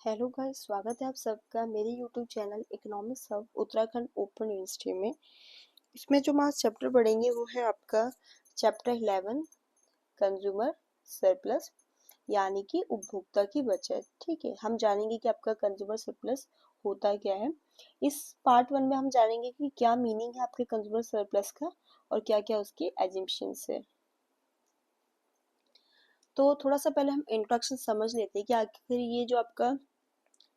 Hello guys, स्वागत है आप सबका मेरे YouTube channel economics hub Uttarakhand open university में। इसमें जो हम आज चैप्टर पढ़ेंगे वो है आपका चैप्टर 11 कंज्यूमर सरप्लस, यानी कि उपभोक्ता की बचत। ठीक है, हम जानेंगे कि आपका कंज्यूमर सरप्लस होता क्या है। इस पार्ट 1 में हम जानेंगे कि क्या मीनिंग है आपके कंज्यूमर सरप्लस का और क्या क्या उसके एजम्पशंस है। तो थोड़ा सा पहले हम इंट्रोडक्शन समझ लेते हैं कि आखिर ये जो आपका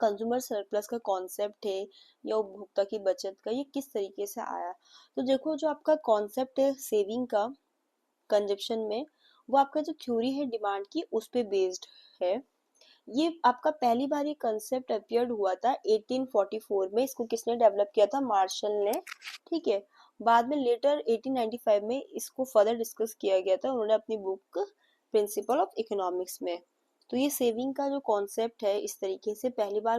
कंज्यूमर सरप्लस का कॉन्सेप्ट है या उपभोक्ता की बचत का, ये किस तरीके से आया। तो देखो, जो आपका कॉन्सेप्ट है सेविंग का कंजप्शन में, वो आपका जो थ्योरी है डिमांड की उस पे बेस्ड है। ये आपका पहली बार ये कंसेप्ट अपीयर्ड हुआ था 1844 में। इसको किसने डेवलप किया था? मार्शल ने। ठीक है, बाद में लेटर 1895 में इसको फर्दर डिस्कस किया गया था उन्होंने अपनी बुक प्रिंसिपल ऑफ इकोनॉमिक्स में। तो ये सेविंग का जो कॉन्सेप्ट है इस तरीके से पहली बार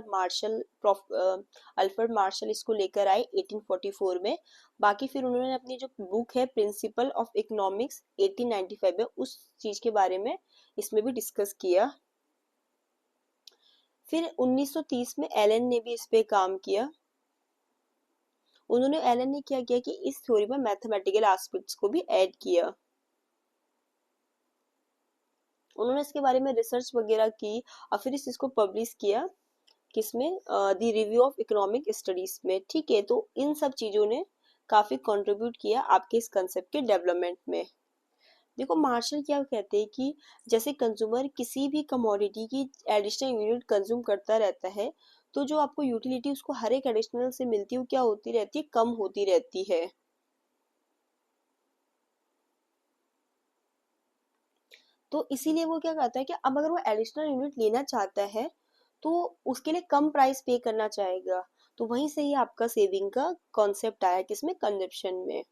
अल्फ्रेड मार्शल इसको लेकर आए 1844 में। बाकी फिर उन्होंने अपनी जो बुक है प्रिंसिपल ऑफ इकोनॉमिक्स 1895 में उस चीज के बारे में इसमें भी डिस्कस किया। फिर 1930 में एलन ने भी इस पे काम किया। एलन ने क्या किया कि इस थ्योरी में मैथमेटिकल एस्पेक्ट्स को भी ऐड किया। उन्होंने इसके बारे में रिसर्च वगैरह की और फिर इस चीज को पब्लिश किया किसमें? The review of economic studies में। ठीक है, तो इन सब चीजों ने काफी कंट्रीब्यूट किया आपके इस कंसेप्ट के डेवलपमेंट में। देखो, मार्शल क्या कहते हैं कि जैसे कंज्यूमर किसी भी कमोडिटी की एडिशनल यूनिट कंज्यूम करता रहता है, तो जो आपको यूटिलिटी उसको हर एक एडिशनल से मिलती है वो क्या होती रहती है? कम होती रहती है। तो इसीलिए वो क्या कहता है कि अब अगर वो एडिशनल यूनिट लेना चाहता है तो उसके लिए कम प्राइस पे करना चाहेगा। तो वहीं से ही आपका सेविंग का कॉन्सेप्ट आया किसमें? कंजप्शन में।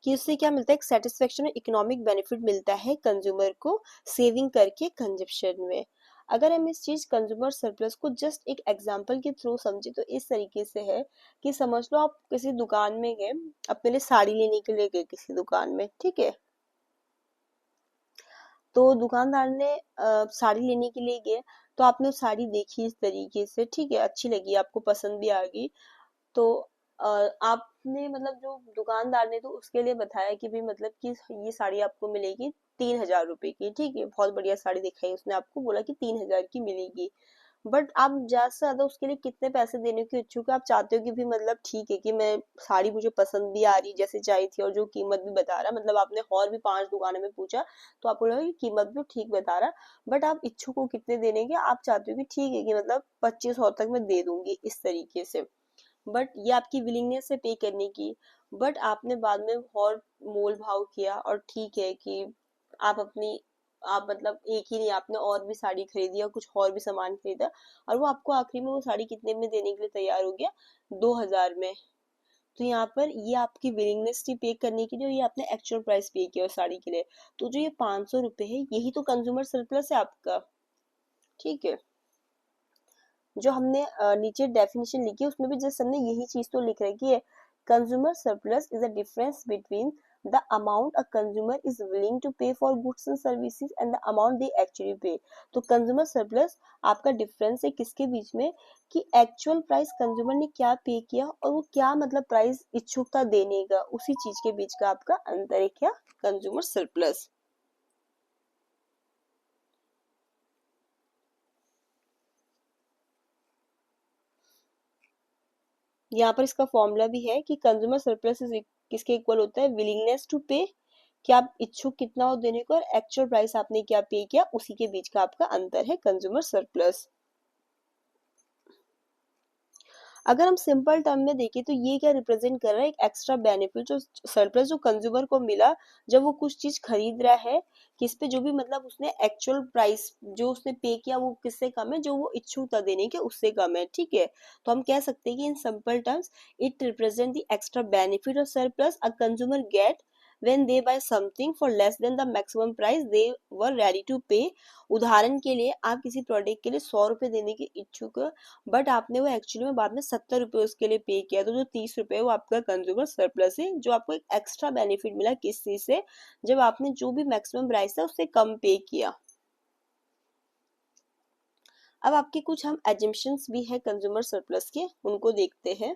कि उससे क्या मिलता है? एक सेटिस्फेक्शन और इकोनॉमिक बेनिफिट मिलता है कंज्यूमर को सेविंग करके कंजप्शन में। अगर हम इस चीज कंज्यूमर सरप्लस को जस्ट एक एग्जांपल के थ्रू समझे तो इस तरीके से है कि समझ लो आप किसी दुकान में गए, अपने लिए साड़ी लेने के लिए गए किसी दुकान में। ठीक है, तो दुकानदार ने साड़ी लेने के लिए गए, तो आपने साड़ी देखी इस तरीके से, ठीक है, अच्छी लगी, आपको पसंद भी आ गई। तो आपने मतलब जो दुकानदार ने तो उसके लिए बताया कि भाई मतलब कि ये साड़ी आपको मिलेगी 3,000 रुपए की। ठीक है, बहुत बढ़िया साड़ी दिखाई, उसने आपको बोला कि 3,000 की मिलेगी। बट आप ज्यादा से ज्यादा उसके लिए कितने पैसे देने के इच्छुक है? आप चाहते हो कि भी मतलब ठीक है कि मैं साड़ी मुझे पसंद भी आ रही जैसे चाहिए थी और जो कीमत भी बता रहा, मतलब आपने और भी 5 दुकानों में पूछा तो आपको लगा कि कीमत भी ठीक बता रहा, बट आप इच्छुक हो कितने देने के? आप चाहते हो कि ठीक है कि मतलब 2500 तक मैं दे दूंगी इस तरीके से। बट ये आपकी विलिंगनेस है पे करने की। बट आपने बाद में और मोल भाव किया और ठीक है कि आप अपनी आप मतलब एक ही नहीं, आपने और भी साड़ी खरीदी और कुछ और भी सामान खरीदा और वो आपको आखिरी में वो साड़ी कितने में देने के लिए तैयार हो गया? 2,000 में। तो यहाँ पर ये आपकी विलिंगनेस थी पे करने की, जो ये आपने एक्चुअल प्राइस पे किया उस साड़ी के लिए। तो जो ये 500 रुपए है यही तो कंज्यूमर सरप्लस है आपका। ठीक है, जो हमने नीचे डेफिनेशन लिखी है उसमें भी जस्ट हमने यही चीज तो लिख रखी है। Consumer surplus is the difference between the amount a consumer is willing to pay for goods and services and the amount they actually pay. तो कंज्यूमर सरप्लस आपका डिफरेंस है किसके बीच में? कि एक्चुअल प्राइस कंज्यूमर ने क्या पे किया और वो क्या मतलब प्राइस इच्छुक था देने का, उसी चीज के बीच का आपका अंतर है क्या? Consumer surplus. यहाँ पर इसका फॉर्मूला भी है कि कंज्यूमर सरप्लस इज किसके इक्वल होता है? विलिंगनेस टू पे, कि आप इच्छुक कितना हो देने को, और एक्चुअल प्राइस आपने क्या पे किया, उसी के बीच का आपका अंतर है कंज्यूमर सरप्लस। अगर हम सिंपल टर्म में देखें तो ये क्या रिप्रेजेंट कर रहा है? एक एक्स्ट्रा बेनिफिट जो सरप्लस जो कंज्यूमर को मिला जब वो कुछ चीज खरीद रहा है, किस पे जो भी मतलब उसने एक्चुअल प्राइस जो उसने पे किया वो किससे कम है? जो वो इच्छुक था देने के उससे कम है। ठीक है, तो हम कह सकते हैं कि in simple terms it represent the extra benefit of surplus a consumer get when they buy something for less than the maximum price they were ready to pay। उदाहरण के लिए आप किसी प्रोडक्ट के लिए 100 रुपए देने के इच्छुक हो, बट आपने वो एक्चुअली में बाद में 70 रुपए उसके लिए पे किया, तो जो 30 रुपए है वो आपका कंज्यूमर सरप्लस है, जो आपको एक एक्स्ट्रा बेनिफिट मिला किस चीज से? जब आपने जो भी मैक्सिमम प्राइस था उससे कम पे किया। अब आपके कुछ हम एजम्पशंस भी है कंज्यूमर सरप्लस के, उनको देखते हैं।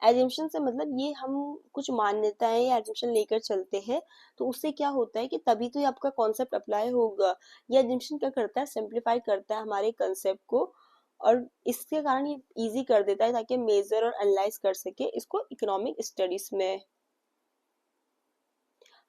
एजम्पशन से मतलब ये हम कुछ मान्यताएं या एजम्पशन लेकर चलते हैं, तो उससे क्या होता है कि तभी तो ये आपका कॉन्सेप्ट अप्लाई होगा। ये एजम्पशन क्या करता है, सिंप्लीफाई करता है हमारे कंसेप्ट को, और इसके कारण ये इजी कर देता है ताकि मेजर और एनालाइज कर सके इसको इकोनॉमिक स्टडीज में।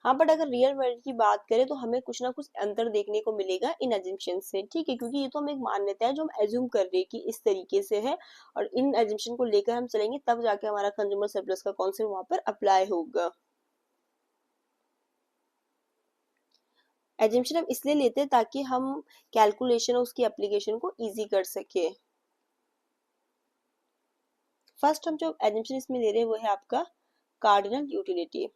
हाँ, बट अगर रियल वर्ल्ड की बात करें तो हमें कुछ ना कुछ अंतर देखने को मिलेगा इन एजम्पशन से, ठीक है, क्योंकि ये तो हम एक मान्यता है जो हम एज्यूम कर रहे हैं कि इस तरीके से है, और इन एजम्पशन को लेकर हम चलेंगे तब जाके हमारा कंज्यूमर सरप्लस का कॉन्सेप्ट वहां पर अप्लाई होगा। एजम्पशन हम इसलिए लेते हैं ताकि हम कैलकुलेशन और उसकी एप्लीकेशन को इजी कर सके। फर्स्ट हम जो एजम्पशन इसमें ले रहे हैं वो है आपका कार्डिनल यूटिलिटी।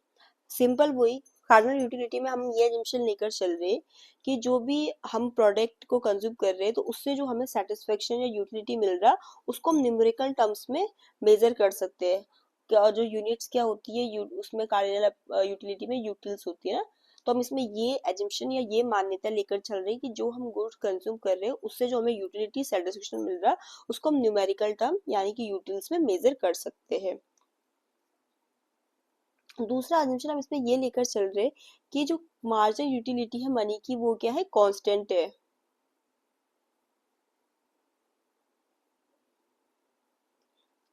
सिंपल वही, कार्डिनल यूटिलिटी में हम ये एजम्पशन लेकर चल रहे हैं कि जो भी हम प्रोडक्ट को कंज्यूम कर रहे हैं तो उससे जो हमें सेटिस्फेक्शन या यूटिलिटी मिल रहा उसको हम न्यूमेरिकल टर्म्स में मेजर कर सकते हैं। और जो यूनिट्स क्या होती है उसमें कार्डिनल यूटिलिटी में यूटिल्स होती है ना, तो हम इसमें ये एजम्पशन या ये मान्यता लेकर चल रहे हैं कि जो हम गुड्स कंज्यूम कर रहे हैं उससे जो हमें यूटिलिटी सेटिस्फेक्शन मिल रहा है उसको हम न्यूमेरिकल टर्म यानी कि यूटिल्स में मेजर कर सकते हैं। दूसरा assumption हम इसमें ये लेकर चल रहे कि जो मार्जिनल यूटिलिटी है मनी की वो क्या है, कांस्टेंट है।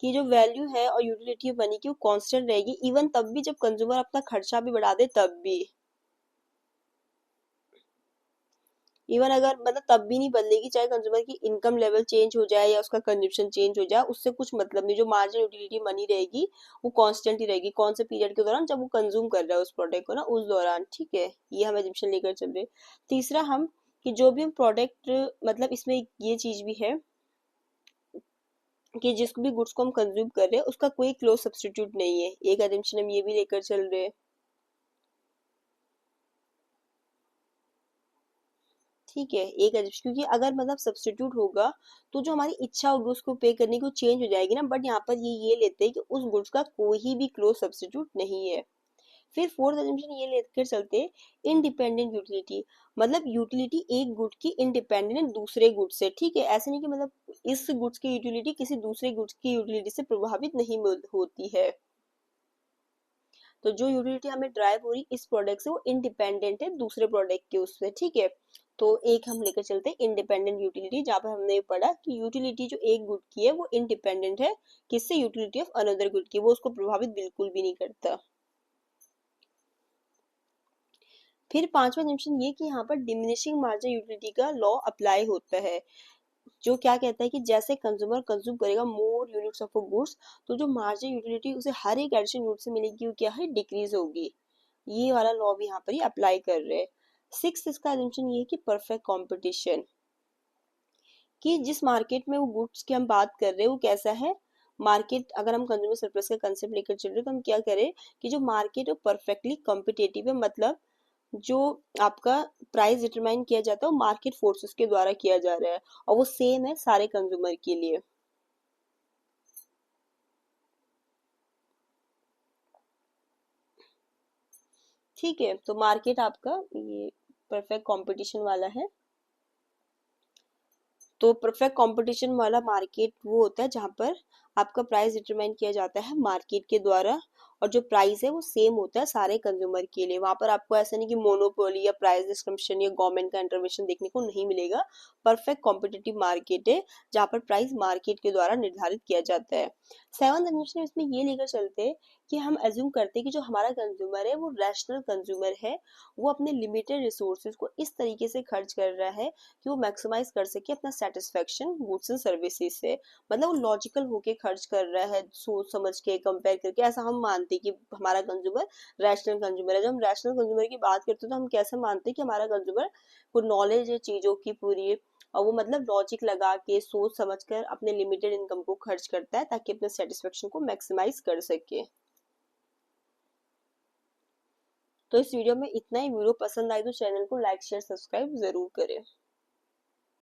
कि जो वैल्यू है और यूटिलिटी ऑफ मनी की वो कांस्टेंट रहेगी, इवन तब भी जब कंज्यूमर अपना खर्चा भी बढ़ा दे तब भी। इवन अगर मतलब तब भी नहीं बदलेगी, चाहे कंज्यूमर की इनकम लेवल चेंज हो जाए या उसका कंजप्शन चेंज हो जाए, उससे कुछ मतलब नहीं। जो मार्जिनल यूटिलिटी मनी रहेगी वो कांस्टेंट ही रहेगी, कौन से पीरियड के दौरान, जब वो कंज्यूम कर रहा है उस प्रोडक्ट को ना, उस दौरान, ठीक है। ये हम एजम्पशन लेकर चल रहे हैं। तीसरा हम कि जो भी हम प्रोडक्ट, मतलब इसमें ये चीज भी है कि जिस भी गुड्स को हम कंज्यूम कर रहे हैं उसका कोई क्लोज सब्स्टिट्यूट नहीं है, एक एजम्पशन हम ये भी लेकर चल रहे हैं, ठीक है। एक एजम्पशन, क्योंकि अगर मतलब सब्स्टिट्यूट होगा तो जो हमारी इच्छा होगी उसको पे करने की वो चेंज हो जाएगी ना, बट यहाँ पर ये लेते हैं कि उस गुड्स का कोई भी क्लोज सब्स्टिट्यूट नहीं है। फिर फोर्थ एजम्पशन ये लेकर चलते हैं इंडिपेंडेंट यूटिलिटी। मतलब यूटिलिटी एक गुड की इंडिपेंडेंट है दूसरे गुड से, ठीक है। ऐसे नहीं कि मतलब इस गुड्स की यूटिलिटी किसी दूसरे गुड्स की यूटिलिटी से प्रभावित नहीं होती है। तो जो यूटिलिटी हमें ड्राइव हो रही इस प्रोडक्ट से वो इंडिपेंडेंट है दूसरे प्रोडक्ट के उससे, ठीक है। तो एक हम लेकर चलते हैं इंडिपेंडेंट यूटिलिटी, जहाँ पर हमने पढ़ा कि यूटिलिटी जो एक गुड की है वो इंडिपेंडेंट है किससे, यूटिलिटी ऑफ अनदर गुड की, वो उसको प्रभावित बिल्कुल भी नहीं करता। फिर पांचवा जंक्शन ये कि यहाँ पर डिमिनिशिंग मार्जिन यूटिलिटी का लॉ अप्लाई होता है, जो क्या कहता है कि जैसे कंज्यूमर कंज्यूम करेगा मोर यूनिट्स ऑफ गुड्स, तो जो मार्जिन यूटिलिटी उसे हर एक एडिशनल यूनिट से मिलेगी वो क्या है, डिक्रीज होगी। ये वाला लॉ भी यहाँ पर ही अप्लाई कर रहे हैं। सिक्स इसका एजम्पशन ये है कि परफेक्ट कंपटीशन, कि जिस मार्केट में वो गुड्स की हम बात कर रहे हैं वो कैसा है, मार्केट, अगर हम कंज्यूमर सरप्लस का कंसेप्ट लेकर चल रहे हैं तो हम क्या करें कि जो मार्केट है परफेक्टली कॉम्पिटेटिव है, मतलब जो आपका प्राइस डिटरमाइन किया जाता है वो मार्केट फोर्सेस के द्वारा किया जा रहा है, और वो सेम है सारे कंज्यूमर के लिए, ठीक है। तो मार्केट आपका ये परफेक्ट कंपटीशन वाला है। तो परफेक्ट कंपटीशन वाला मार्केट वो होता है जहाँ पर आपका प्राइस डिटरमाइन किया जाता है मार्केट के द्वारा, और जो प्राइस है वो सेम होता है सारे कंज्यूमर के लिए। वहां पर आपको ऐसा नहीं कि मोनोपोली या प्राइस डिस्क्रिप्शन या गवर्नमेंट का इंटरवेंशन देखने को नहीं मिलेगा। परफेक्ट कॉम्पिटिटिव मार्केट है जहाँ पर प्राइस मार्केट के द्वारा निर्धारित किया जाता है। सेवंथ एजुकेशन इसमें ये लेकर चलते हैं कि हम एज्यूम करते हैं कि जो हमारा कंज्यूमर है वो रैशनल कंज्यूमर है, वो अपने लिमिटेड रिसोर्सेज को इस तरीके से खर्च कर रहा है कि वो मैक्सिमाइज कर सके अपना सेटिस्फेक्शन गुड्स एंड सर्विसेज से। मतलब वो लॉजिकल होके खर्च कर रहा है, सोच समझ के कंपेयर करके, ऐसा हम मानते हैं कि हमारा कंज्यूमर रैशनल कंज्यूमर है। जब हम रैशनल कंज्यूमर की बात करते हैं तो हम कैसे मानते हैं कि हमारा कंज्यूमर को नॉलेज है चीजों की पूरी, और वो मतलब लॉजिक लगा के सोच समझ कर अपने लिमिटेड इनकम को खर्च करता है ताकि अपने सेटिस्फेक्शन को मैक्सिमाइज कर सके। तो इस वीडियो में इतना ही। वीडियो पसंद आई तो चैनल को लाइक शेयर सब्सक्राइब जरूर करें।